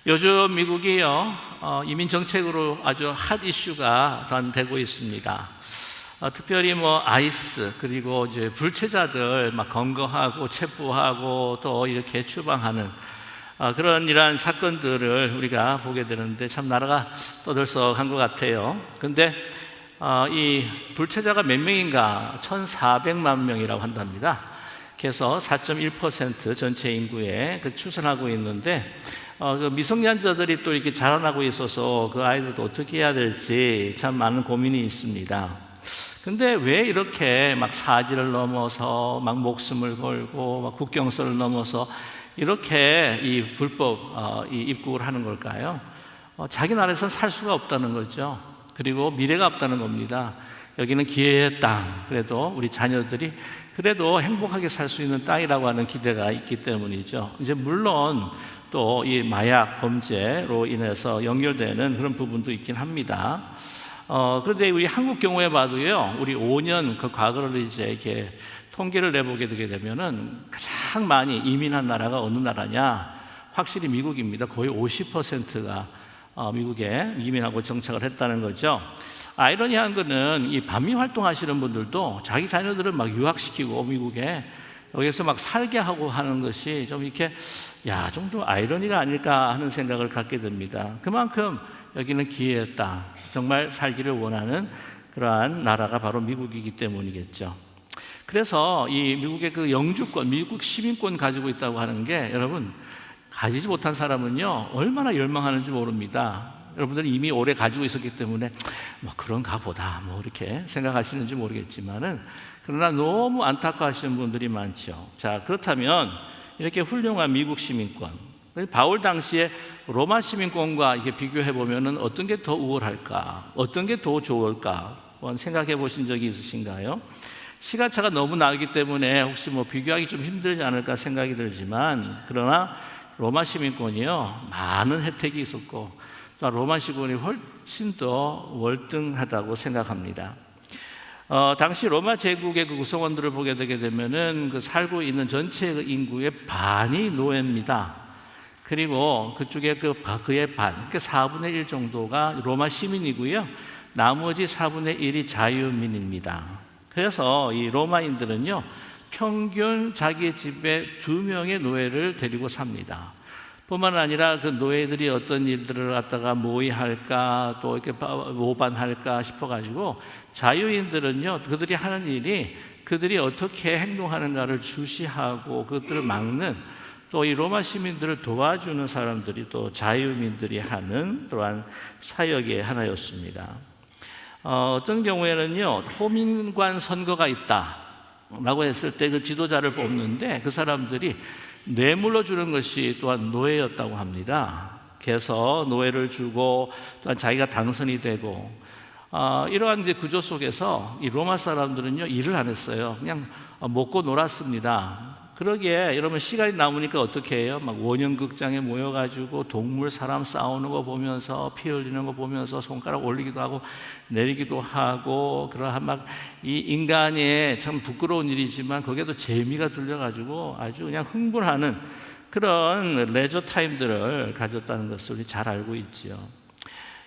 요즘 미국이요, 이민 정책으로 아주 핫 이슈가 되고 있습니다. 특별히 아이스, 그리고 이제 불체자들 막 검거하고 체포하고 또 이렇게 추방하는 그런 이러한 사건들을 우리가 보게 되는데 참 나라가 떠들썩한 것 같아요. 근데 이 불체자가 몇 명인가? 1,400만 명이라고 한답니다. 그래서 4.1% 전체 인구에 추산하고 있는데 그 미성년자들이 또 이렇게 자라나고 있어서 그 아이들도 어떻게 해야 될지 참 많은 고민이 있습니다. 근데 왜 이렇게 막 사지를 넘어서 막 목숨을 걸고 막 국경선을 넘어서 이렇게 이 불법 이 입국을 하는 걸까요? 자기 나라에서는 살 수가 없다는 거죠. 그리고 미래가 없다는 겁니다. 여기는 기회의 땅, 그래도 우리 자녀들이 그래도 행복하게 살 수 있는 땅이라고 하는 기대가 있기 때문이죠. 이제 물론 또 이 마약 범죄로 인해서 연결되는 그런 부분도 있긴 합니다. 그런데 우리 한국 경우에 봐도요, 우리 5년 그 과거를 이제 이렇게 통계를 내보게 되게 되면은 가장 많이 이민한 나라가 어느 나라냐? 확실히 미국입니다. 거의 50%가 미국에 이민하고 정착을 했다는 거죠. 아이러니한 거는 이 반미 활동하시는 분들도 자기 자녀들을 막 유학시키고 미국에 여기서 막 살게 하고 하는 것이 좀 이렇게 좀 아이러니가 아닐까 하는 생각을 갖게 됩니다. 그만큼 여기는 기회의 땅, 정말 살기를 원하는 그러한 나라가 바로 미국이기 때문이겠죠. 그래서 이 미국의 그 영주권, 미국 시민권 가지고 있다고 하는 게 여러분 가지지 못한 사람은요 얼마나 열망하는지 모릅니다. 여러분들은 이미 오래 가지고 있었기 때문에 그런가 보다 이렇게 생각하시는지 모르겠지만은 그러나 너무 안타까워하시는 분들이 많죠. 자, 그렇다면 이렇게 훌륭한 미국 시민권, 바울 당시에 로마 시민권과 이렇게 비교해 보면은 어떤 게 더 우월할까? 어떤 게 더 좋을까? 한번 생각해 보신 적이 있으신가요? 시간차가 너무 나기 때문에 혹시 비교하기 좀 힘들지 않을까 생각이 들지만, 그러나 로마 시민권이요 많은 혜택이 있었고 또 로마 시민권이 훨씬 더 월등하다고 생각합니다. 당시 로마 제국의 그 구성원들을 보게 되게 되면은 그 살고 있는 전체 인구의 반이 노예입니다. 그리고 그쪽에 그의 반, 그러니까 4분의 1 정도가 로마 시민이고요. 나머지 4분의 1이 자유민입니다. 그래서 이 로마인들은요, 평균 자기 집에 2명의 노예를 데리고 삽니다. 뿐만 아니라 그 노예들이 어떤 일들을 갖다가 모의할까 또 이렇게 모반할까 싶어가지고 자유인들은요, 그들이 하는 일이 그들이 어떻게 행동하는가를 주시하고 그것들을 막는 또 이 로마 시민들을 도와주는 사람들이 또 자유민들이 하는 또한 사역의 하나였습니다. 어떤 경우에는요, 호민관 선거가 있다라고 했을 때 그 지도자를 뽑는데 그 사람들이 뇌물로 주는 것이 또한 노예였다고 합니다. 그래서 노예를 주고 또한 자기가 당선이 되고 이러한 이제 구조 속에서 이 로마 사람들은요 일을 안 했어요. 그냥 먹고 놀았습니다. 그러기에 여러분 시간이 남으니까 어떻게 해요? 막 원형극장에 모여가지고 동물 사람 싸우는 거 보면서 피 흘리는 거 보면서 손가락 올리기도 하고 내리기도 하고 그러한 막 이 인간의 참 부끄러운 일이지만 거기에도 재미가 들려가지고 아주 그냥 흥분하는 그런 레저 타임들을 가졌다는 것을 우리 잘 알고 있죠.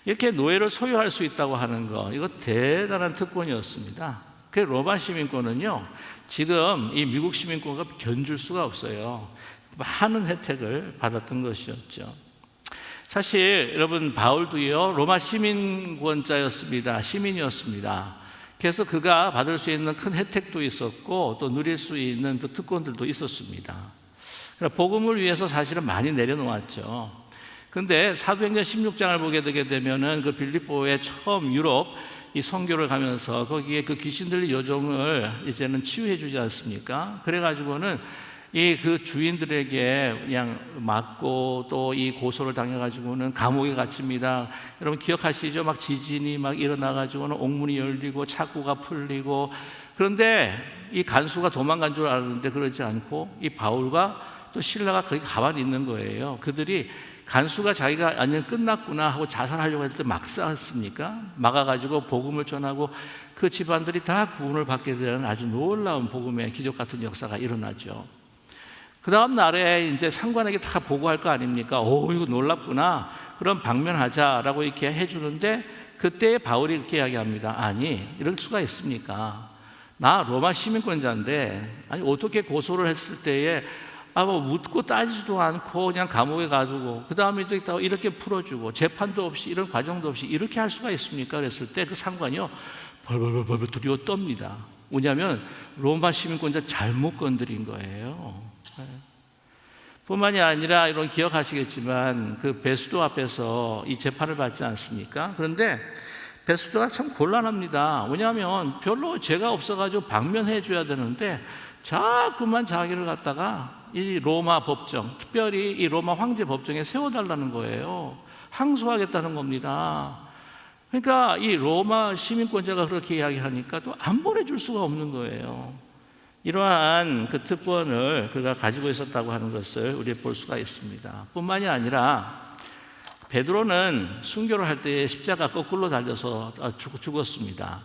이렇게 노예를 소유할 수 있다고 하는 거, 이거 대단한 특권이었습니다. 그 로마 시민권은요, 지금 이 미국 시민권과 견줄 수가 없어요. 많은 혜택을 받았던 것이었죠. 사실 여러분 바울도요 로마 시민권자였습니다. 시민이었습니다. 그래서 그가 받을 수 있는 큰 혜택도 있었고 또 누릴 수 있는 또 특권들도 있었습니다. 복음을 위해서 사실은 많이 내려놓았죠. 근데 사도행전 16장을 보게 되게 되면은 그 빌립보에 처음 유럽 이 선교를 가면서 거기에 그 귀신들 요정을 이제는 치유해 주지 않습니까? 그래가지고는 이 그 주인들에게 그냥 맞고 또 이 고소를 당해가지고는 감옥에 갇힙니다. 여러분 기억하시죠? 막 지진이 막 일어나가지고는 옥문이 열리고 착고가 풀리고, 그런데 이 간수가 도망간 줄 알았는데 그러지 않고 이 바울과 또 실라가 거기 가만히 있는 거예요. 그들이 간수가 자기가 완전 끝났구나 하고 자살하려고 했을 때 막 싸웠습니까? 막아가지고 복음을 전하고 그 집안들이 다 구원을 받게 되는 아주 놀라운 복음의 기적 같은 역사가 일어나죠. 그 다음 날에 이제 상관에게 다 보고할 거 아닙니까? 오, 이거 놀랍구나. 그럼 방면하자라고 이렇게 해주는데 그때 바울이 이렇게 이야기합니다. 아니, 이럴 수가 있습니까? 나 로마 시민권자인데, 아니, 어떻게 고소를 했을 때에 뭐 묻고 따지지도 않고 그냥 감옥에 가두고 그 다음에 이렇게 풀어주고 재판도 없이 이런 과정도 없이 이렇게 할 수가 있습니까? 그랬을 때 그 상관이요 벌벌벌 두려워 떱니다. 왜냐하면 로마 시민권자 잘못 건드린 거예요. 뿐만이 아니라 이런 기억하시겠지만 그 베스도 앞에서 이 재판을 받지 않습니까? 그런데 베스도가 참 곤란합니다. 왜냐하면 별로 죄가 없어가지고 방면해 줘야 되는데 자꾸만 자기를 갖다가 이 로마 법정, 특별히 이 로마 황제 법정에 세워달라는 거예요. 항소하겠다는 겁니다. 그러니까 이 로마 시민권자가 그렇게 이야기하니까 또 안 보내줄 수가 없는 거예요. 이러한 그 특권을 그가 가지고 있었다고 하는 것을 우리가 볼 수가 있습니다. 뿐만이 아니라 베드로는 순교를 할 때 십자가 거꾸로 달려서 죽었습니다.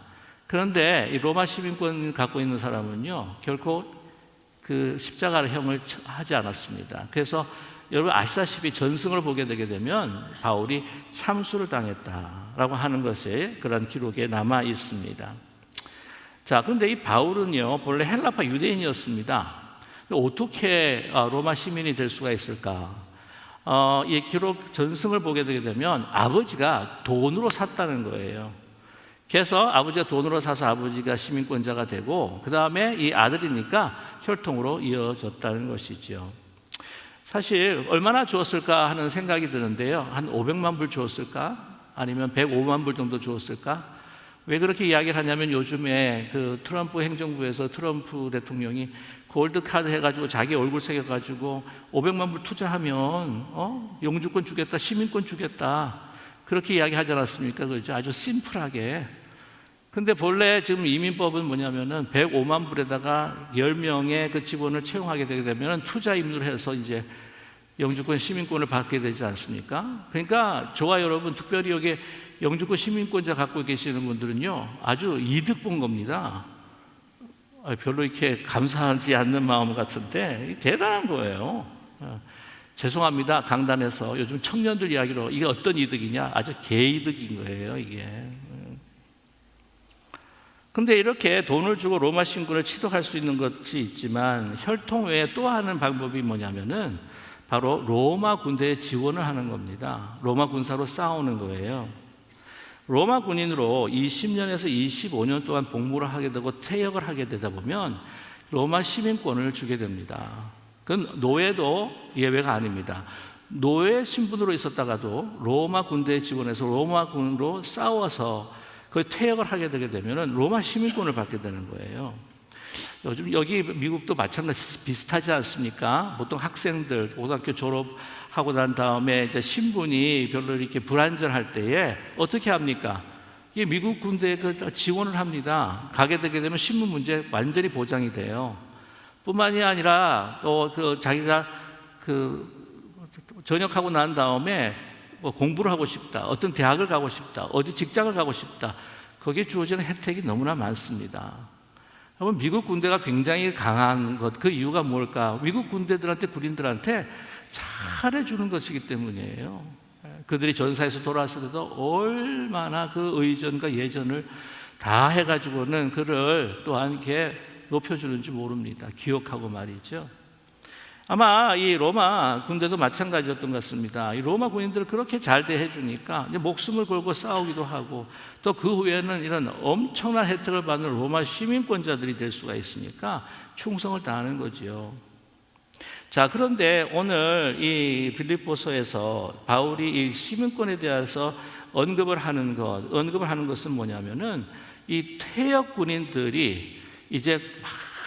그런데 이 로마 시민권 갖고 있는 사람은요 결코 그 십자가형을 하지 않았습니다. 그래서 여러분 아시다시피 전승을 보게 되게 되면 바울이 참수를 당했다라고 하는 것이 그런 기록에 남아 있습니다. 자, 그런데 이 바울은요 본래 헬라파 유대인이었습니다. 어떻게 로마 시민이 될 수가 있을까? 이 기록 전승을 보게 되게 되면 아버지가 돈으로 샀다는 거예요. 그래서 아버지가 돈으로 사서 아버지가 시민권자가 되고 그 다음에 이 아들이니까 혈통으로 이어졌다는 것이죠. 사실 얼마나 주었을까 하는 생각이 드는데요. 한 500만 불 주었을까? 아니면 105만 불 정도 주었을까? 왜 그렇게 이야기를 하냐면 요즘에 그 트럼프 행정부에서 트럼프 대통령이 골드카드 해가지고 자기 얼굴 새겨가지고 500만 불 투자하면 영주권 주겠다, 시민권 주겠다 그렇게 이야기하지 않았습니까? 그렇죠? 아주 심플하게. 근데 본래 지금 이민법은 뭐냐면은 105만 불에다가 10명의 그 직원을 채용하게 되게 되면 투자 임무를 해서 이제 영주권 시민권을 받게 되지 않습니까? 그러니까 저와 여러분 특별히 여기 영주권 시민권자 갖고 계시는 분들은요 아주 이득 본 겁니다. 별로 이렇게 감사하지 않는 마음 같은데 대단한 거예요. 죄송합니다. 강단에서 요즘 청년들 이야기로 이게 어떤 이득이냐? 아주 개이득인 거예요, 이게. 근데 이렇게 돈을 주고 로마 시민권을 취득할 수 있는 것이 있지만 혈통 외에 또 하는 방법이 뭐냐면은 바로 로마 군대에 지원을 하는 겁니다. 로마 군사로 싸우는 거예요. 로마 군인으로 20년에서 25년 동안 복무를 하게 되고 퇴역을 하게 되다 보면 로마 시민권을 주게 됩니다. 그건 노예도 예외가 아닙니다. 노예 신분으로 있었다가도 로마 군대에 지원해서 로마 군으로 싸워서 그 퇴역을 하게 되게 되면 로마 시민권을 받게 되는 거예요. 요즘 여기 미국도 마찬가지 비슷하지 않습니까? 보통 학생들 고등학교 졸업하고 난 다음에 이제 신분이 별로 이렇게 불안전할 때에 어떻게 합니까? 이 미국 군대에 그 지원을 합니다. 가게 되게 되면 신분 문제 완전히 보장이 돼요. 뿐만이 아니라 또 그 자기가 그 전역하고 난 다음에 뭐 공부를 하고 싶다, 어떤 대학을 가고 싶다, 어디 직장을 가고 싶다, 거기에 주어지는 혜택이 너무나 많습니다. 여러분 미국 군대가 굉장히 강한 것, 그 이유가 뭘까? 미국 군대들한테 군인들한테 잘해주는 것이기 때문이에요. 그들이 전사에서 돌아왔을 때도 얼마나 그 의전과 예전을 다 해가지고는 그를 또한 이렇게 높여주는지 모릅니다. 기억하고 말이죠. 아마 이 로마 군대도 마찬가지였던 것 같습니다. 이 로마 군인들을 그렇게 잘 대해주니까 이제 목숨을 걸고 싸우기도 하고 또 그 후에는 이런 엄청난 혜택을 받는 로마 시민권자들이 될 수가 있으니까 충성을 다하는 거지요. 자, 그런데 오늘 이 빌립보서에서 바울이 이 시민권에 대해서 언급을 하는 것은 뭐냐면은 이 퇴역 군인들이 이제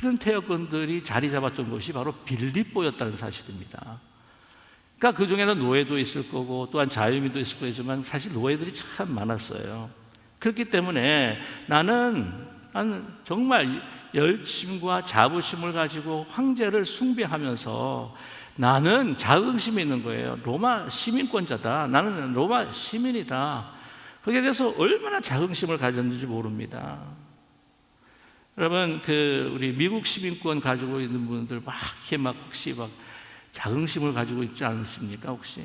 많은 퇴역군들이 자리 잡았던 곳이 바로 빌립보였다는 사실입니다. 그러니까 그 중에는 노예도 있을 거고 또한 자유민도 있을 거지만 사실 노예들이 참 많았어요. 그렇기 때문에 나는 정말 열심과 자부심을 가지고 황제를 숭배하면서 나는 자긍심이 있는 거예요. 로마 시민권자다. 나는 로마 시민이다. 거기에 대해서 얼마나 자긍심을 가졌는지 모릅니다. 여러분, 우리 미국 시민권 가지고 있는 분들 혹시 자긍심을 가지고 있지 않습니까 혹시?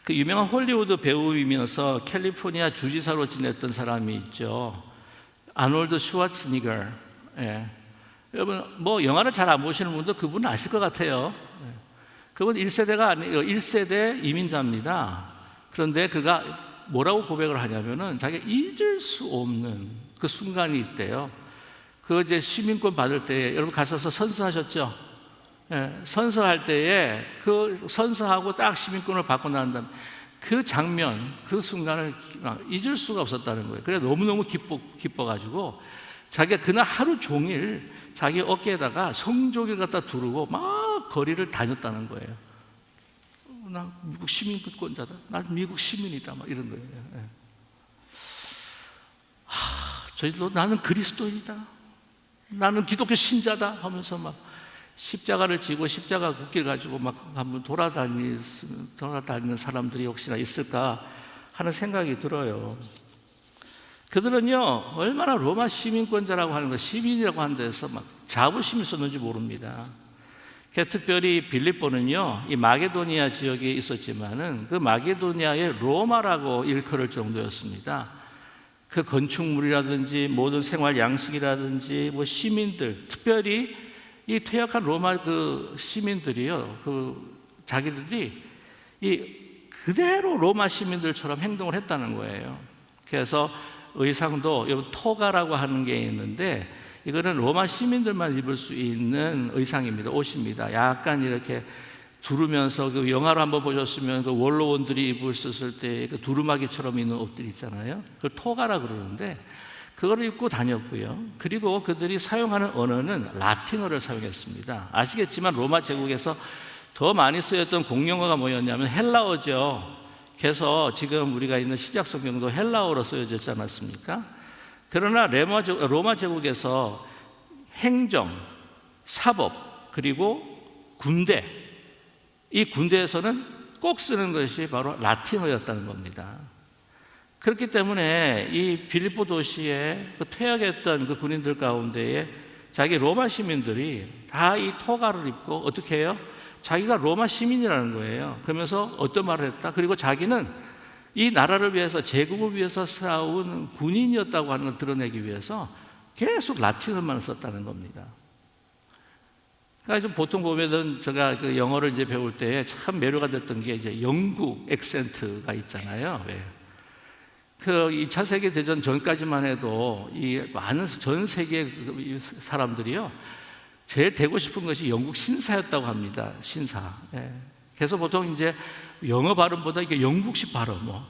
그 유명한 홀리우드 배우이면서 캘리포니아 주지사로 지냈던 사람이 있죠. 아놀드 슈와츠니거. 예. 여러분 뭐 영화를 잘 안 보시는 분도 그분 아실 것 같아요. 예. 그분 1세대가 아니에요. 1세대 이민자입니다. 그런데 그가 뭐라고 고백을 하냐면은 자기가 잊을 수 없는 그 순간이 있대요. 그 이제 시민권 받을 때 여러분 가셔서 선서하셨죠? 예, 선서할 때에 그 선서하고 딱 시민권을 받고 난 다음에 그 장면, 그 순간을 잊을 수가 없었다는 거예요. 그래 너무너무 기뻐가지고 자기가 그날 하루 종일 자기 어깨에다가 성조기를 갖다 두르고 막 거리를 다녔다는 거예요. 나 미국 시민권자다. 난 미국 시민이다. 막 이런 거예요. 예. 저희도 나는 그리스도인이다. 나는 기독교 신자다 하면서 막 십자가를 지고 십자가 국기를 가지고 막 한번 돌아다니는 사람들이 혹시나 있을까 하는 생각이 들어요. 그들은요 얼마나 로마 시민권자라고 하는 거, 시민이라고 하는 데서 막 자부심이 있었는지 모릅니다. 특별히 빌립보는요 이 마게도니아 지역에 있었지만은 그 마게도니아의 로마라고 일컬을 정도였습니다. 그 건축물이라든지 모든 생활 양식이라든지 뭐 시민들, 특별히 이 퇴역한 로마 그 시민들이요, 그 자기들이 이 그대로 로마 시민들처럼 행동을 했다는 거예요. 그래서 의상도 여기 토가라고 하는 게 있는데 이거는 로마 시민들만 입을 수 있는 의상입니다. 옷입니다. 약간 이렇게 두르면서 그 영화로 한번 보셨으면 그 원로원들이 입었을 때 그 두루마기처럼 있는 옷들 있잖아요. 그걸 토가라 그러는데 그걸 입고 다녔고요. 그리고 그들이 사용하는 언어는 라틴어를 사용했습니다. 아시겠지만 로마 제국에서 더 많이 쓰였던 공용어가 뭐였냐면 헬라어죠. 그래서 지금 우리가 있는 시작 성경도 헬라어로 쓰여졌지 않았습니까? 그러나 로마 제국에서 행정, 사법, 그리고 군대, 이 군대에서는 꼭 쓰는 것이 바로 라틴어였다는 겁니다. 그렇기 때문에 이 빌립보 도시에 그 퇴역했던 그 군인들 가운데에 자기 로마 시민들이 다 이 토가를 입고 어떻게 해요? 자기가 로마 시민이라는 거예요. 그러면서 어떤 말을 했다? 그리고 자기는 이 나라를 위해서, 제국을 위해서 싸운 군인이었다고 하는 걸 드러내기 위해서 계속 라틴어만 썼다는 겁니다. 그러니까 보통 보면은 제가 그 영어를 이제 배울 때 참 매료가 됐던 게 이제 영국 액센트가 있잖아요. 왜? 그 2차 세계 대전 전까지만 해도 이 많은 전 세계 사람들이요 제일 되고 싶은 것이 영국 신사였다고 합니다. 신사. 예. 그래서 보통 이제 영어 발음보다 이게 영국식 발음, 뭐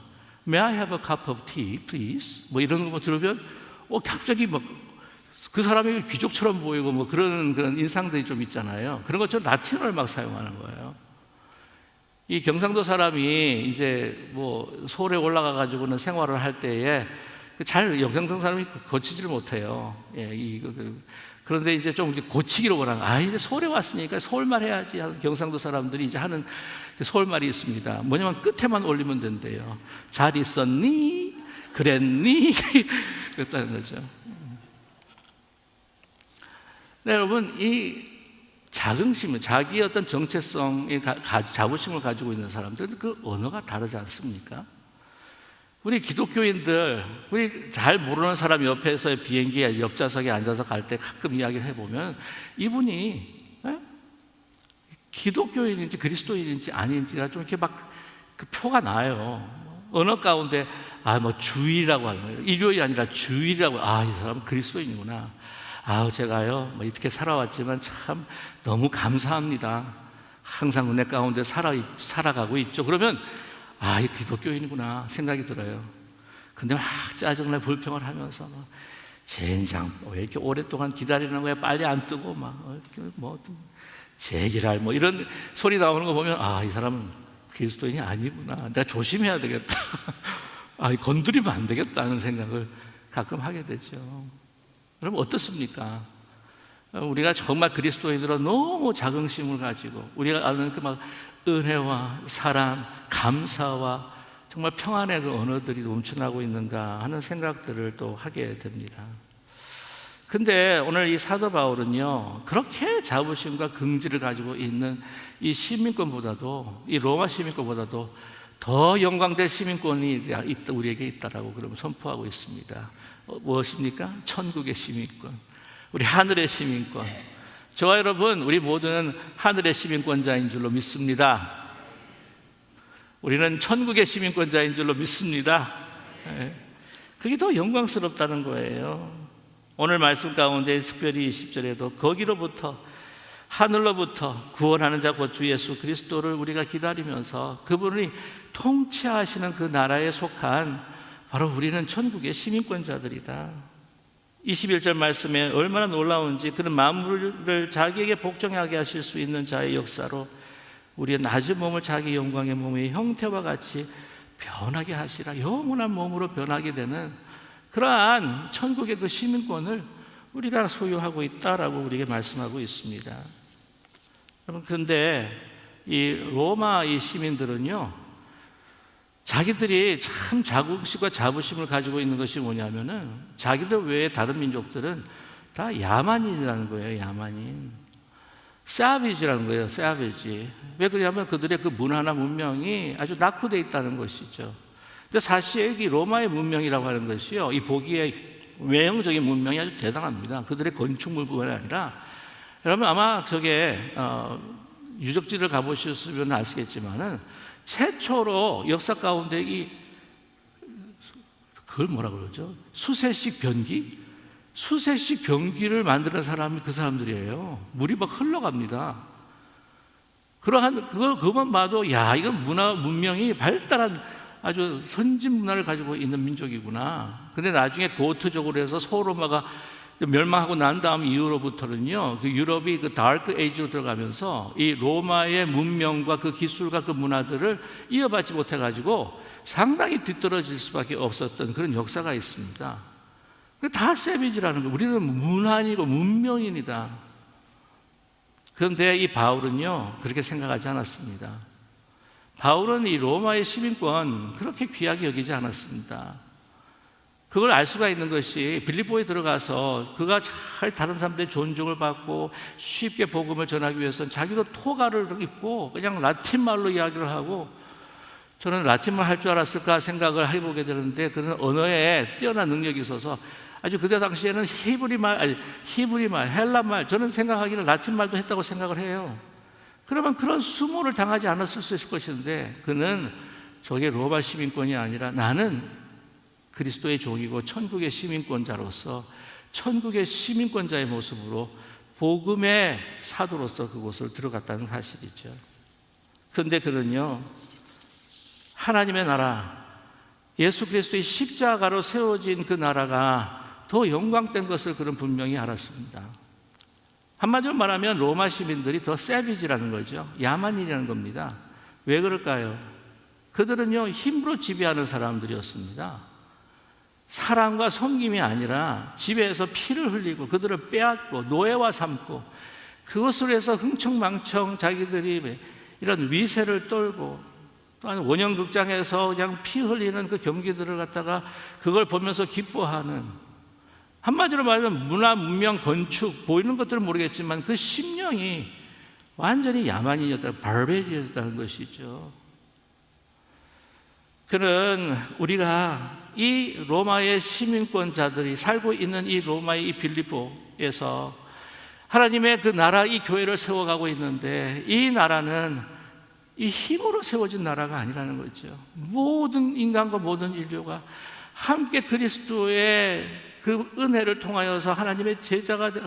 May I have a cup of tea, please? 뭐 이런 거 들으면 갑자기 막 그 사람이 귀족처럼 보이고 뭐 그런 인상들이 좀 있잖아요. 그런 것처럼 라틴어를 막 사용하는 거예요. 이 경상도 사람이 이제 뭐 서울에 올라가 가지고는 생활을 할 때에 잘 경상도 사람이 고치지를 못해요. 예, 그런데 이제 좀 고치기로 원하는, 이제 서울에 왔으니까 서울말 해야지 하는 경상도 사람들이 이제 하는 서울말이 있습니다. 뭐냐면 끝에만 올리면 된대요. 잘 있었니? 그랬니? 그랬다는 거죠. 네, 여러분, 이 자긍심, 자기의 어떤 정체성의 자부심을 가지고 있는 사람들은 그 언어가 다르지 않습니까? 우리 기독교인들, 우리 잘 모르는 사람 옆에서 비행기에 옆좌석에 앉아서 갈 때 가끔 이야기를 해보면 이분이 기독교인인지 그리스도인인지 아닌지가 좀 이렇게 막 그 표가 나요. 언어 가운데 뭐 주일이라고 하는 거예요. 일요일이 아니라 주일이라고. 이 사람은 그리스도인이구나. 제가요 뭐 이렇게 살아왔지만 참 너무 감사합니다. 항상 은혜 가운데 살아가고 있죠. 그러면 이 기독교인이구나 생각이 들어요. 근데 막 짜증나 불평을 하면서 젠장 왜 이렇게 오랫동안 기다리는 거야, 빨리 안 뜨고 제기랄 이런 소리 나오는 거 보면 이 사람은 그리스도인이 아니구나, 내가 조심해야 되겠다. 건드리면 안 되겠다는 생각을 가끔 하게 되죠. 여러분 어떻습니까? 우리가 정말 그리스도인으로 너무 자긍심을 가지고 우리가 아는 그 은혜와 사랑, 감사와 정말 평안의 그 언어들이 넘쳐나고 있는가 하는 생각들을 또 하게 됩니다. 근데 오늘 이 사도 바울은요, 그렇게 자부심과 긍지를 가지고 있는 이 시민권보다도, 이 로마 시민권보다도 더 영광된 시민권이 우리에게 있다라고 그럼 선포하고 있습니다. 무엇입니까? 천국의 시민권, 우리 하늘의 시민권. 저와 여러분, 우리 모두는 하늘의 시민권자인 줄로 믿습니다. 우리는 천국의 시민권자인 줄로 믿습니다. 그게 더 영광스럽다는 거예요. 오늘 말씀 가운데 특별히 20절에도 거기로부터, 하늘로부터 구원하는 자 곧 주 예수 그리스도를 우리가 기다리면서 그분이 통치하시는 그 나라에 속한 바로 우리는 천국의 시민권자들이다. 21절 말씀에 얼마나 놀라운지, 그는 만물을 자기에게 복종하게 하실 수 있는 자의 역사로 우리의 낮은 몸을 자기 영광의 몸의 형태와 같이 변하게 하시라. 영원한 몸으로 변하게 되는 그러한 천국의 그 시민권을 우리가 소유하고 있다라고 우리에게 말씀하고 있습니다. 여러분, 그런데 이 로마 이 시민들은요, 자기들이 참 자긍심과 자부심을 가지고 있는 것이 뭐냐면은 자기들 외에 다른 민족들은 다 야만인이라는 거예요. 야만인, 사비지라는 거예요. 사비지. 왜 그러냐면 그들의 그 문화나 문명이 아주 낙후되어 있다는 것이죠. 근데 사실 이 로마의 문명이라고 하는 것이요, 이 보기에 외형적인 문명이 아주 대단합니다. 그들의 건축물뿐만 아니라, 여러분 아마 저게 유적지를 가보셨으면 아시겠지만은 최초로 역사 가운데 그걸 뭐라 그러죠? 수세식 변기? 수세식 변기를 만드는 사람이 그 사람들이에요. 물이 막 흘러갑니다. 그것만 봐도, 야, 이건 문명이 발달한 아주 선진 문화를 가지고 있는 민족이구나. 근데 나중에 고트적으로 해서 소로마가 멸망하고 난 다음 이후로부터는요, 그 유럽이 그 다크 에이지로 들어가면서 이 로마의 문명과 그 기술과 그 문화들을 이어받지 못해가지고 상당히 뒤떨어질 수밖에 없었던 그런 역사가 있습니다. 다 세비지라는 거예요. 우리는 문화인이고 문명인이다. 그런데 이 바울은요, 그렇게 생각하지 않았습니다. 바울은 이 로마의 시민권 그렇게 귀하게 여기지 않았습니다. 그걸 알 수가 있는 것이 빌립보에 들어가서 그가 잘 다른 사람들의 존중을 받고 쉽게 복음을 전하기 위해서는 자기도 토가를 입고 그냥 라틴 말로 이야기를 하고, 저는 라틴말 할 줄 알았을까 생각을 해보게 되는데, 그는 언어에 뛰어난 능력이 있어서 아주 그때 당시에는 히브리 말, 헬라 말, 저는 생각하기를 라틴 말도 했다고 생각을 해요. 그러면 그런 수모를 당하지 않았을 수 있을 것인데, 그는 저게 로마 시민권이 아니라 나는 그리스도의 종이고 천국의 시민권자로서 천국의 시민권자의 모습으로 복음의 사도로서 그곳을 들어갔다는 사실이죠. 그런데 그는요, 하나님의 나라, 예수 그리스도의 십자가로 세워진 그 나라가 더 영광된 것을 그는 분명히 알았습니다. 한마디로 말하면 로마 시민들이 더 세비지라는 거죠. 야만인이라는 겁니다. 왜 그럴까요? 그들은요, 힘으로 지배하는 사람들이었습니다. 사랑과 섬김이 아니라 지배해서 피를 흘리고 그들을 빼앗고 노예화 삼고, 그것으로 해서 흥청망청 자기들이 이런 위세를 떨고, 또한 원형극장에서 그냥 피 흘리는 그 경기들을 갖다가 그걸 보면서 기뻐하는, 한마디로 말하면 문화, 문명, 건축 보이는 것들은 모르겠지만 그 심령이 완전히 야만인이었다, 바베리였다는 것이죠. 그는 우리가 이 로마의 시민권자들이 살고 있는 이 로마의 이 빌립보에서 하나님의 그 나라, 이 교회를 세워가고 있는데, 이 나라는 이 힘으로 세워진 나라가 아니라는 거죠. 모든 인간과 모든 인류가 함께 그리스도의 그 은혜를 통하여서 하나님의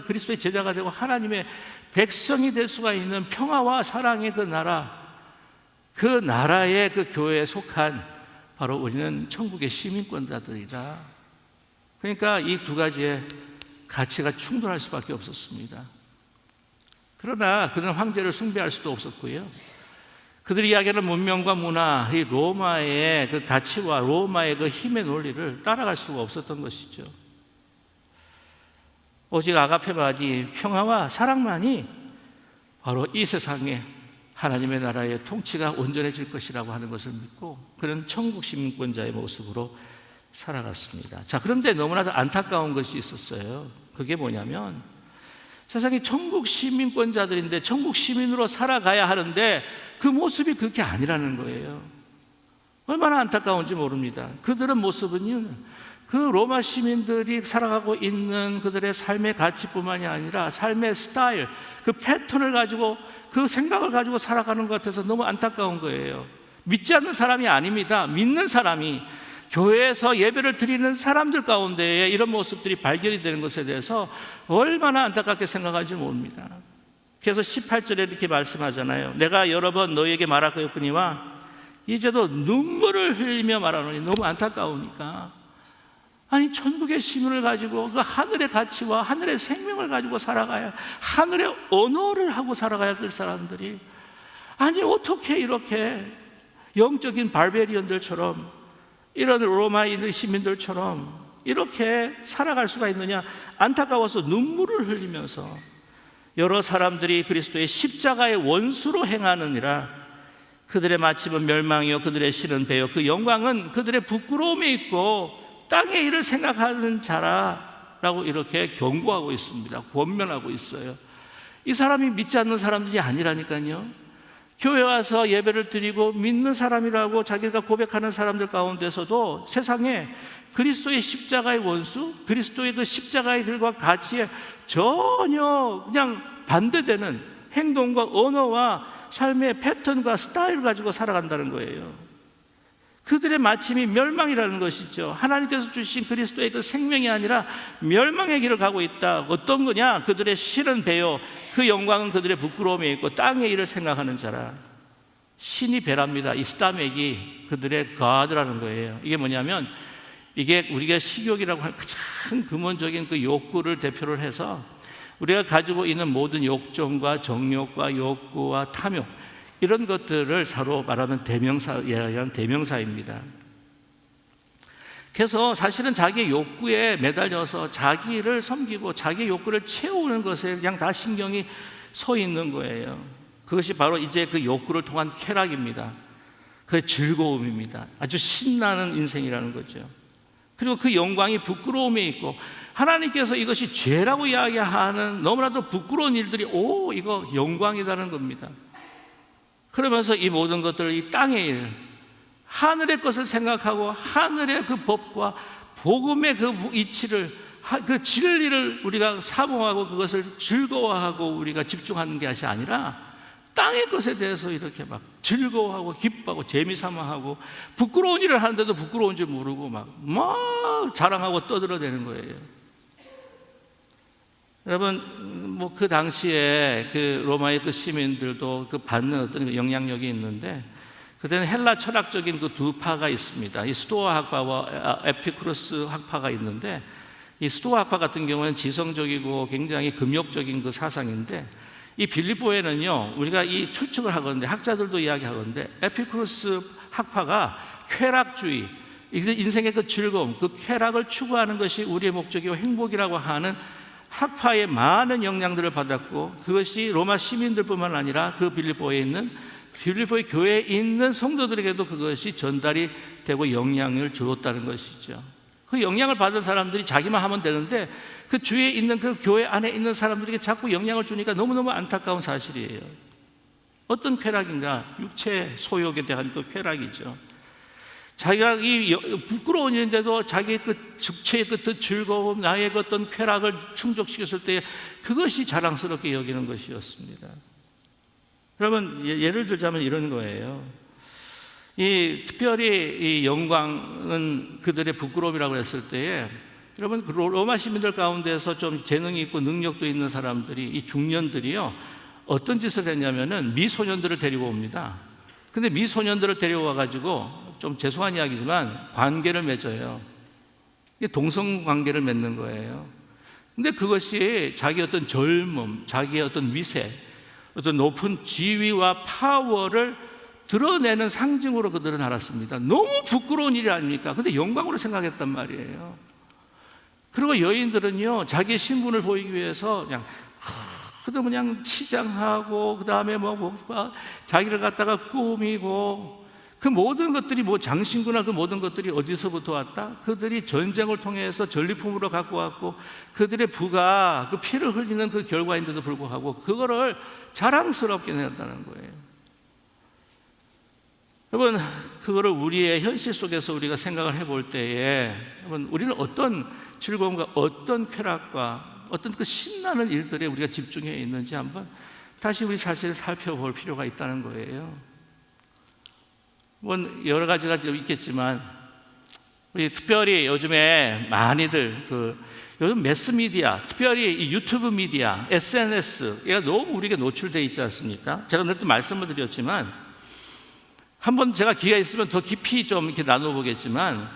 그리스도의 제자가 되고 하나님의 백성이 될 수가 있는 평화와 사랑의 그 나라, 그 나라의 그 교회에 속한 바로 우리는 천국의 시민권자들이다. 그러니까 이 두 가지의 가치가 충돌할 수밖에 없었습니다. 그러나 그는 황제를 숭배할 수도 없었고요, 그들이 이야기하는 문명과 문화, 이 로마의 그 가치와 로마의 그 힘의 논리를 따라갈 수가 없었던 것이죠. 오직 아가페만이, 평화와 사랑만이 바로 이 세상에 하나님의 나라의 통치가 온전해질 것이라고 하는 것을 믿고 그는 천국 시민권자의 모습으로 살아갔습니다. 자, 그런데 너무나도 안타까운 것이 있었어요. 그게 뭐냐면 세상에 천국 시민권자들인데 천국 시민으로 살아가야 하는데 그 모습이 그렇게 아니라는 거예요. 얼마나 안타까운지 모릅니다. 그들의 모습은요, 그 로마 시민들이 살아가고 있는 그들의 삶의 가치뿐만이 아니라 삶의 스타일, 그 패턴을 가지고 그 생각을 가지고 살아가는 것 같아서 너무 안타까운 거예요. 믿지 않는 사람이 아닙니다. 믿는 사람이, 교회에서 예배를 드리는 사람들 가운데에 이런 모습들이 발견이 되는 것에 대해서 얼마나 안타깝게 생각하는지 모릅니다. 그래서 18절에 이렇게 말씀하잖아요. 내가 여러 번 너희에게 말하였거니와 이제도 눈물을 흘리며 말하노니. 너무 안타까우니까. 아니, 천국의 시민을 가지고 그 하늘의 가치와 하늘의 생명을 가지고 살아가야, 하늘의 언어를 하고 살아가야 될 사람들이, 아니 어떻게 이렇게 영적인 발베리언들처럼, 이런 로마의 시민들처럼 이렇게 살아갈 수가 있느냐. 안타까워서 눈물을 흘리면서 여러 사람들이 그리스도의 십자가의 원수로 행하느니라. 그들의 마침은 멸망이요 그들의 실은 배요 그 영광은 그들의 부끄러움에 있고 땅의 일을 생각하는 자라라고 이렇게 경고하고 있습니다. 권면하고 있어요. 이 사람이 믿지 않는 사람들이 아니라니까요. 교회 와서 예배를 드리고 믿는 사람이라고 자기가 고백하는 사람들 가운데서도 세상에 그리스도의 십자가의 원수, 그리스도의 그 십자가의 길과 가치에 전혀 그냥 반대되는 행동과 언어와 삶의 패턴과 스타일을 가지고 살아간다는 거예요. 그들의 마침이 멸망이라는 것이죠. 하나님께서 주신 그리스도의 그 생명이 아니라 멸망의 길을 가고 있다. 어떤 거냐? 그들의 실은 배요 그 영광은 그들의 부끄러움에 있고 땅의 일을 생각하는 자라. 신이 배랍니다. 이 스타맥이 그들의 가드라는 거예요. 이게 뭐냐면, 이게 우리가 식욕이라고 하는 가장 근본적인 그 욕구를 대표를 해서 우리가 가지고 있는 모든 욕정과 정욕과 욕구와 탐욕, 이런 것들을 서로 말하면 대명사입니다. 그래서 사실은 자기의 욕구에 매달려서 자기를 섬기고 자기의 욕구를 채우는 것에 그냥 다 신경이 서 있는 거예요. 그것이 바로 이제 그 욕구를 통한 쾌락입니다. 그 즐거움입니다. 아주 신나는 인생이라는 거죠. 그리고 그 영광이 부끄러움에 있고, 하나님께서 이것이 죄라고 이야기하는 너무나도 부끄러운 일들이 이거 영광이라는 겁니다. 그러면서 이 모든 것들을 이 땅의 일, 하늘의 것을 생각하고 하늘의 그 법과 복음의 그 이치를, 그 진리를 우리가 사모하고 그것을 즐거워하고 우리가 집중하는 것이 아니라 땅의 것에 대해서 이렇게 막 즐거워하고 기뻐하고 재미삼아하고, 부끄러운 일을 하는데도 부끄러운 줄 모르고 막 자랑하고 떠들어대는 거예요. 여러분, 그 당시에 그 로마의 그 시민들도 그 받는 어떤 영향력이 있는데, 그때는 헬라 철학적인 그 두 파가 있습니다. 이 스토아 학파와 에피쿠로스 학파가 있는데, 이 스토아 학파 같은 경우는 지성적이고 굉장히 금욕적인 그 사상인데, 이 빌립보에는요, 우리가 이 추측을 하건데, 학자들도 이야기하건데, 에피쿠로스 학파가 쾌락주의, 인생의 그 즐거움, 그 쾌락을 추구하는 것이 우리의 목적이고 행복이라고 하는 학파의 많은 영향들을 받았고, 그것이 로마 시민들뿐만 아니라 그 빌립보에 있는, 빌립보의 교회에 있는 성도들에게도 그것이 전달이 되고 영향을 주었다는 것이죠. 그 영향을 받은 사람들이 자기만 하면 되는데, 그 주위에 있는 그 교회 안에 있는 사람들에게 자꾸 영향을 주니까 너무너무 안타까운 사실이에요. 어떤 쾌락인가? 육체 소욕에 대한 그 쾌락이죠. 자기가 이 부끄러운 일인데도 자기의 그 육체의 그 즐거움, 나의 그 어떤 쾌락을 충족시켰을 때 그것이 자랑스럽게 여기는 것이었습니다. 여러분, 예를 들자면 이런 거예요. 특별히 이 영광은 그들의 부끄러움이라고 했을 때에, 여러분, 로마 시민들 가운데서 좀 재능이 있고 능력도 있는 사람들이, 이 중년들이요, 어떤 짓을 했냐면은 미소년들을 데리고 옵니다. 근데 미소년들을 데려와가지고, 좀 죄송한 이야기지만 관계를 맺어요. 동성 관계를 맺는 거예요. 근데 그것이 자기의 어떤 젊음, 자기의 어떤 위세, 어떤 높은 지위와 파워를 드러내는 상징으로 그들은 알았습니다. 너무 부끄러운 일이 아닙니까? 근데 영광으로 생각했단 말이에요. 그리고 여인들은요, 자기의 신분을 보이기 위해서 그냥 치장하고, 그 다음에 자기를 갖다가 꾸미고, 그 모든 것들이 뭐 장신구나 그 모든 것들이 어디서부터 왔다? 그들이 전쟁을 통해서 전리품으로 갖고 왔고 그들의 부가 그 피를 흘리는 그 결과인데도 불구하고 그거를 자랑스럽게 내었다는 거예요. 여러분, 그거를 우리의 현실 속에서 우리가 생각을 해볼 때에 여러분, 우리는 어떤 즐거움과 어떤 쾌락과 어떤 그 신나는 일들에 우리가 집중해 있는지 한번 다시 우리 자신을 살펴볼 필요가 있다는 거예요. 여러 가지가 좀 있겠지만 우리 특별히 요즘에 많이들 요즘 매스미디어, 특별히 이 유튜브 미디어, SNS 얘가 너무 우리에게 노출되어 있지 않습니까? 제가 늘 또 말씀을 드렸지만 한번 제가 기회가 있으면 더 깊이 좀 이렇게 나눠보겠지만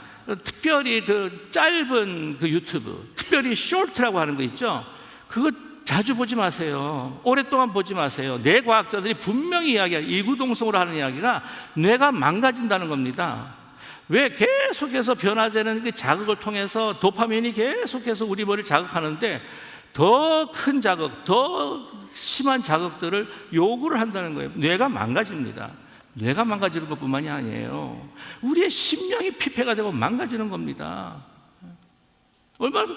특별히 그 짧은 그 유튜브, 특별히 쇼트라고 하는 거 있죠? 그거 자주 보지 마세요. 오랫동안 보지 마세요. 뇌과학자들이 분명히 이구동성으로 하는 이야기가 뇌가 망가진다는 겁니다. 왜? 계속해서 변화되는 그 자극을 통해서 도파민이 계속해서 우리 머리를 자극하는데 더 큰 자극, 더 심한 자극들을 요구를 한다는 거예요. 뇌가 망가집니다. 뇌가 망가지는 것뿐만이 아니에요. 우리의 심령이 피폐가 되고 망가지는 겁니다. 얼마나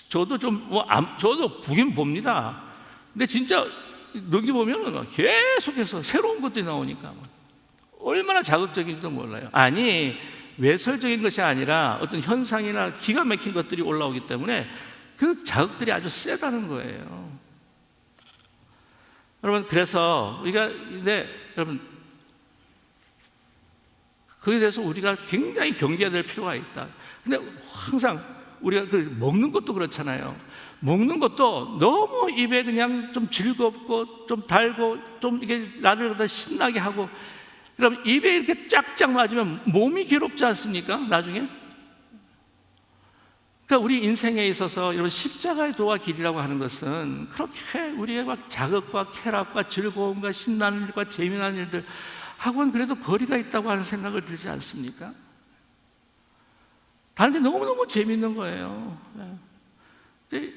저도 저도 보긴 봅니다. 근데 진짜 넘겨보면 계속해서 새로운 것들이 나오니까 얼마나 자극적인지도 몰라요. 아니, 외설적인 것이 아니라 어떤 현상이나 기가 막힌 것들이 올라오기 때문에 그 자극들이 아주 세다는 거예요. 여러분, 그래서 여러분, 그에 대해서 우리가 굉장히 경계해야 될 필요가 있다. 근데 항상 우리가 먹는 것도 그렇잖아요. 먹는 것도 너무 입에 그냥 좀 즐겁고 좀 달고 좀 이게 나를 갖다 신나게 하고 그럼 입에 이렇게 짝짝 맞으면 몸이 괴롭지 않습니까? 나중에? 그러니까 우리 인생에 있어서 여러분 십자가의 도와 길이라고 하는 것은 그렇게 우리의 막 자극과 쾌락과 즐거움과 신나는 일과 재미난 일들 하고는 그래도 거리가 있다고 하는 생각을 들지 않습니까? 다른 게 너무너무 재밌는 거예요. 근데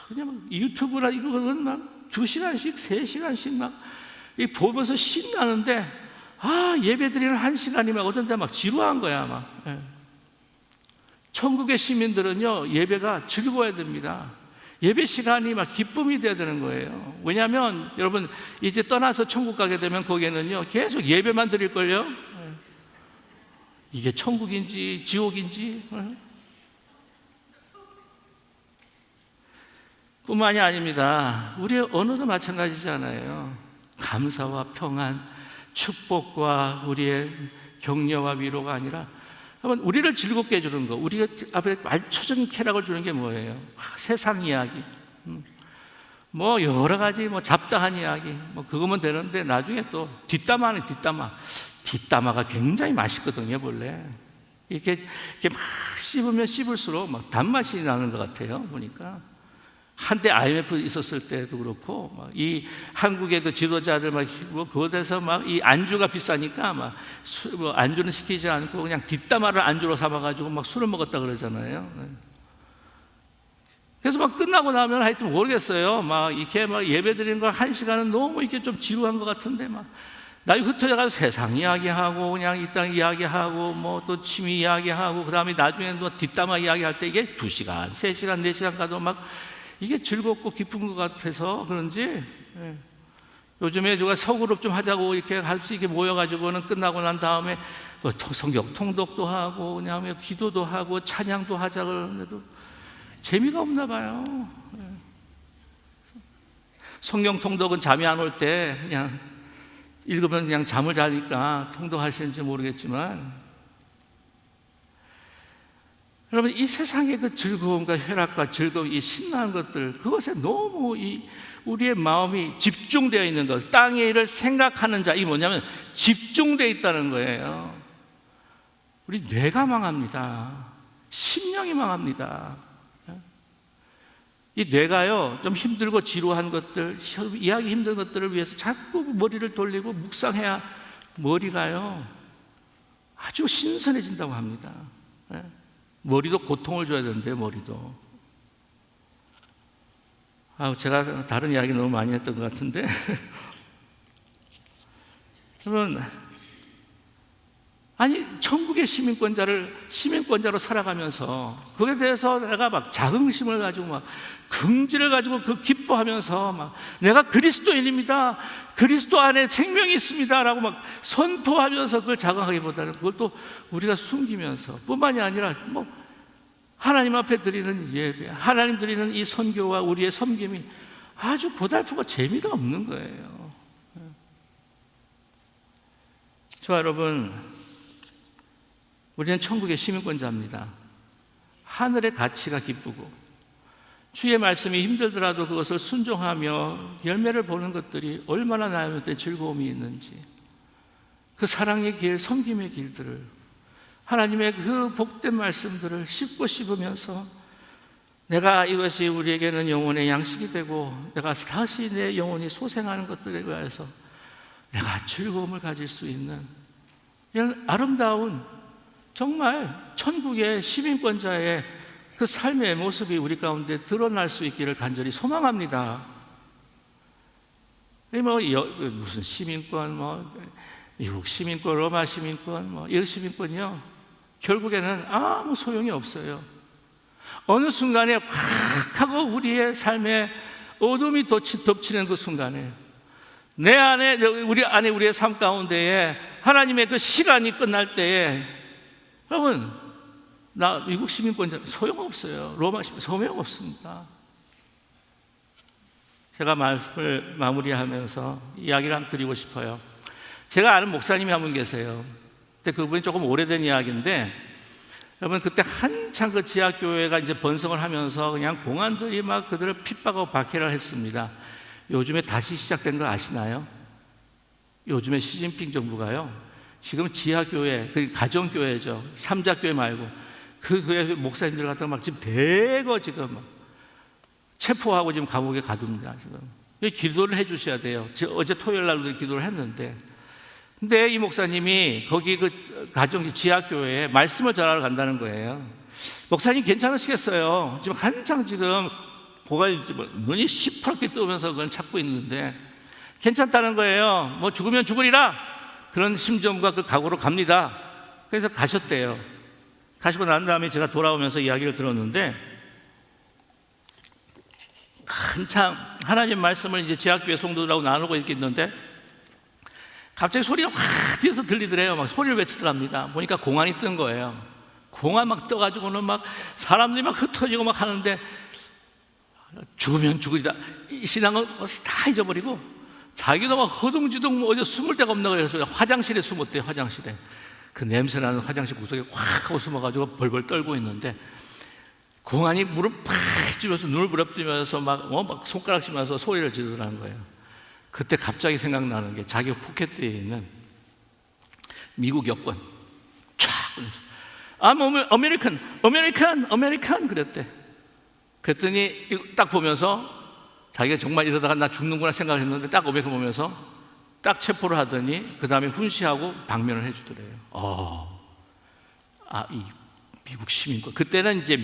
그냥 유튜브나 이거는 막 2시간씩, 3시간씩 막 보면서 신나는데 예배 드리는 1시간이면 어떤 때 막 지루한 거야, 막. 천국의 시민들은요, 예배가 즐거워야 됩니다. 예배 시간이 막 기쁨이 돼야 되는 거예요. 왜냐하면 여러분, 이제 떠나서 천국 가게 되면 거기에는요, 계속 예배만 드릴걸요. 이게 천국인지 지옥인지 뿐만이 아닙니다. 우리의 언어도 마찬가지잖아요. 감사와 평안, 축복과 우리의 격려와 위로가 아니라 우리를 즐겁게 해주는 거, 우리가 앞에 말초적인 쾌락을 주는 게 뭐예요? 세상 이야기, 뭐 여러 가지 뭐 잡다한 이야기, 뭐 그거면 되는데 나중에 또 뒷담화는 뒷담화가 굉장히 맛있거든요. 본래 이렇게 막 씹으면 씹을수록 막 단맛이 나는 것 같아요. 보니까 한때 IMF 있었을 때도 그렇고 이 한국의 그 지도자들 막 그곳에서 막 이 안주가 비싸니까 막 안주는 시키지 않고 그냥 뒷담화를 안주로 삼아가지고 막 술을 먹었다 그러잖아요. 그래서 막 끝나고 나면 하여튼 모르겠어요. 막 이렇게 막 예배 드리는 거 1시간은 너무 이렇게 좀 지루한 것 같은데 막 나중에 흩어져가지고 세상 이야기하고 그냥 이 땅 이야기하고 뭐 또 취미 이야기하고 그 다음에 나중에 또 뒷담화 이야기할 때 이게 2시간, 3시간, 4시간 가도 막 이게 즐겁고 기쁜 것 같아서 그런지 요즘에 제가 서그룹 좀 하자고 이렇게 할 수 있게 모여가지고는 끝나고 난 다음에 성경 통독도 하고 그냥 기도도 하고 찬양도 하자 그러는데도 재미가 없나 봐요. 성경 통독은 잠이 안 올 때 그냥 읽으면 그냥 잠을 자니까 통독하시는지 모르겠지만 여러분, 이 세상의 그 즐거움과 쾌락과 즐거움, 이 신나는 것들, 그것에 너무 우리의 마음이 집중되어 있는 것, 땅의 일을 생각하는 자, 이 뭐냐면 집중되어 있다는 거예요. 우리 뇌가 망합니다. 심령이 망합니다. 이 뇌가요, 좀 힘들고 지루한 것들, 이해하기 힘든 것들을 위해서 자꾸 머리를 돌리고 묵상해야 머리가요, 아주 신선해진다고 합니다. 머리도 고통을 줘야 되는데 머리도. 제가 다른 이야기 너무 많이 했던 것 같은데 여러분, 아니, 천국의 시민권자로 살아가면서 그에 대해서 내가 막 자긍심을 가지고 막 긍지를 가지고 그 기뻐하면서 막 내가 그리스도인입니다, 그리스도 안에 생명이 있습니다 라고 막 선포하면서 그걸 자각하기보다는 그걸 또 우리가 숨기면서 뿐만이 아니라 뭐 하나님 앞에 드리는 예배, 하나님 드리는 이 선교와 우리의 섬김이 아주 고달프고 재미가 없는 거예요. 저 여러분, 우리는 천국의 시민권자입니다. 하늘의 가치가 기쁘고 주의 말씀이 힘들더라도 그것을 순종하며 열매를 보는 것들이 얼마나 나한테 즐거움이 있는지, 그 사랑의 길, 섬김의 길들을, 하나님의 그 복된 말씀들을 씹고 씹으면서 내가 이것이 우리에게는 영혼의 양식이 되고 내가 다시 내 영혼이 소생하는 것들에 의해서 내가 즐거움을 가질 수 있는 이런 아름다운 정말 천국의 시민권자의 그 삶의 모습이 우리 가운데 드러날 수 있기를 간절히 소망합니다. 무슨 시민권, 미국 시민권, 로마 시민권, 이 시민권이요, 결국에는 아무 소용이 없어요. 어느 순간에 확 하고 우리의 삶에 어둠이 덮치는 그 순간에 우리의 삶 가운데에 하나님의 그 시간이 끝날 때에, 여러분, 나 미국 시민권자 소용없어요. 로마 시민 소용없습니다. 제가 말씀을 마무리하면서 이야기를 한번 드리고 싶어요. 제가 아는 목사님이 한 분 계세요. 근데 그분이 조금 오래된 이야기인데, 여러분, 그때 한창 그 지하교회가 이제 번성을 하면서 그냥 공안들이 막 그들을 핍박하고 박해를 했습니다. 요즘에 다시 시작된 거 아시나요? 요즘에 시진핑 정부가요, 지금 지하교회, 그 가정교회죠, 삼자교회 말고 그 교회 목사님들 갖다가 막 지금 대거 지금 막 체포하고 지금 감옥에 가둡니다. 지금 기도를 해주셔야 돼요. 어제 토요일 날도 기도를 했는데, 근데 이 목사님이 거기 그 가정 지하교회에 말씀을 전하러 간다는 거예요. 목사님 괜찮으시겠어요? 지금 한창 지금 고관이 눈이 시퍼렇게 뜨면서 그건 찾고 있는데 괜찮다는 거예요. 뭐 죽으면 죽으리라, 그런 심정과 그 각오로 갑니다. 그래서 가셨대요. 가시고 난 다음에 제가 돌아오면서 이야기를 들었는데, 한참 하나님 말씀을 이제 지하교회 성도들하고 나누고 있겠는데 갑자기 소리가 확 뒤에서 들리더래요. 막 소리를 외치더랍니다. 보니까 공안이 뜬 거예요. 공안 막 떠가지고는 막 사람들이 막 흩어지고 막 하는데, 죽으면 죽으리다, 이 신앙을 다 잊어버리고 자기도 막 허둥지둥 어디 숨을 데가 없나 그래서 화장실에 숨었대요. 화장실에 그 냄새나는 화장실 구석에 확 하고 숨어가지고 벌벌 떨고 있는데, 공안이 물을 팍 쥐면서 눈을 부릅뜨면서 막 손가락 치면서 소리를 지르더라는 거예요. 그때 갑자기 생각나는 게 자기 포켓에 있는 미국 여권 쫙, 아메리칸 그랬대. 그랬더니 딱 보면서 자기가 정말 이러다가 나 죽는구나 생각했는데 딱 오메카 보면서 딱 체포를 하더니 그 다음에 훈시하고 방면을 해주더래요. 이 미국 시민권. 그때는 이제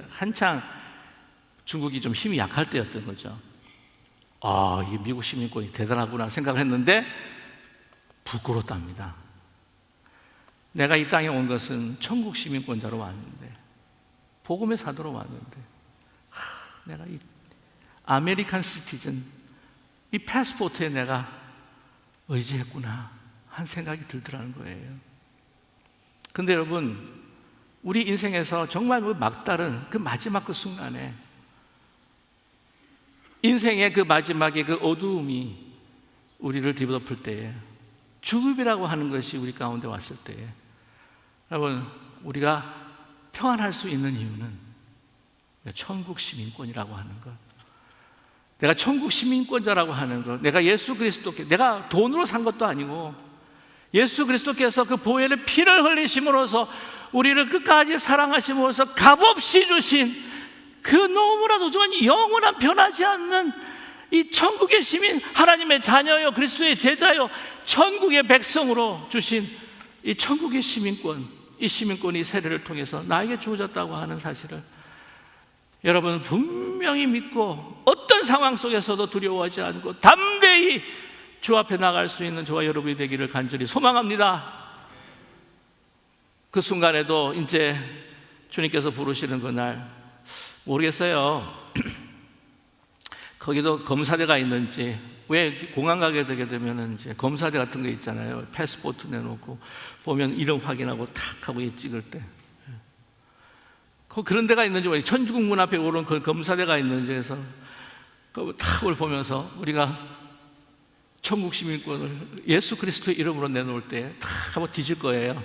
한창 중국이 좀 힘이 약할 때였던 거죠. 이 미국 시민권이 대단하구나 생각을 했는데 부끄럽답니다. 내가 이 땅에 온 것은 천국 시민권자로 왔는데, 복음의 사도로 왔는데, 내가 이 아메리칸 시티즌, 이 패스포트에 내가 의지했구나 한 생각이 들더라는 거예요. 근데 여러분, 우리 인생에서 정말 그 막다른 그 마지막 그 순간에, 인생의 그 마지막에 그 어두움이 우리를 뒤덮을 때에, 죽음이라고 하는 것이 우리 가운데 왔을 때에, 여러분, 우리가 평안할 수 있는 이유는 천국 시민권이라고 하는 것, 내가 천국 시민권자라고 하는 것, 내가 예수 그리스도께, 내가 돈으로 산 것도 아니고 예수 그리스도께서 그 보혈의 피를 흘리심으로써 우리를 끝까지 사랑하심으로써 값없이 주신 그 너무나도 소중한 영원한 변하지 않는 이 천국의 시민, 하나님의 자녀요, 그리스도의 제자요, 천국의 백성으로 주신 이 천국의 시민권, 이 시민권이 세례를 통해서 나에게 주어졌다고 하는 사실을 여러분 분명히 믿고 어떤 상황 속에서도 두려워하지 않고 담대히 주 앞에 나갈 수 있는 저와 여러분이 되기를 간절히 소망합니다. 그 순간에도 이제 주님께서 부르시는 그날 모르겠어요. 거기도 검사대가 있는지, 왜 공항 가게 되게 되면 이제 검사대 같은 거 있잖아요. 패스포트 내놓고 보면 이름 확인하고 탁 하고 찍을 때 그런 데가 있는지, 천주국 문 앞에 오른 그 검사대가 있는지 해서 탁 그걸 보면서 우리가 천국 시민권을 예수 그리스도의 이름으로 내놓을 때 탁 한번 뒤질 거예요.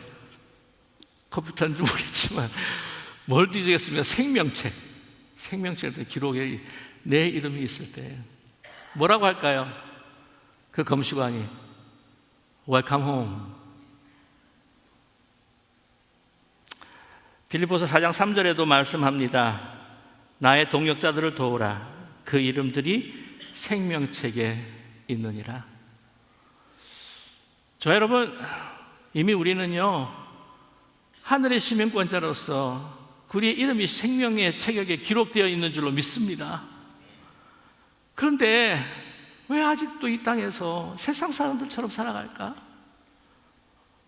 컴퓨터인지 모르겠지만 뭘 뒤지겠습니까? 생명책에 기록에 내 이름이 있을 때 뭐라고 할까요? 그 검시관이 Welcome home. 빌립보서 4장 3절에도 말씀합니다. 나의 동역자들을 도우라. 그 이름들이 생명책에 있느니라. 저 여러분, 이미 우리는요 하늘의 시민권자로서 우리의 이름이 생명의 책에 기록되어 있는 줄로 믿습니다. 그런데 왜 아직도 이 땅에서 세상 사람들처럼 살아갈까?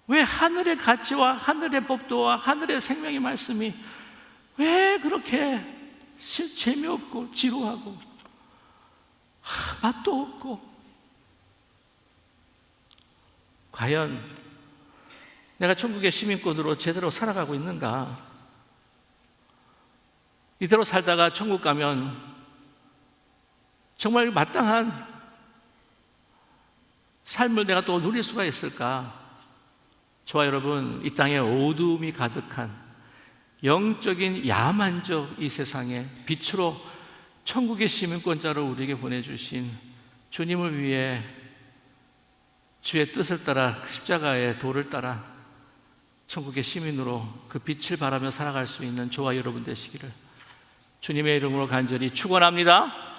왜 하늘의 가치와 하늘의 법도와 하늘의 생명의 말씀이 왜 그렇게 재미없고 지루하고 맛도 없고, 과연 내가 천국의 시민권으로 제대로 살아가고 있는가? 이대로 살다가 천국 가면 정말 마땅한 삶을 내가 또 누릴 수가 있을까? 저와 여러분, 이 땅에 어두움이 가득한 영적인 야만적 이 세상에 빛으로 천국의 시민권자로 우리에게 보내주신 주님을 위해 주의 뜻을 따라 십자가의 도를 따라 천국의 시민으로 그 빛을 바라며 살아갈 수 있는 저와 여러분 되시기를 주님의 이름으로 간절히 축원합니다.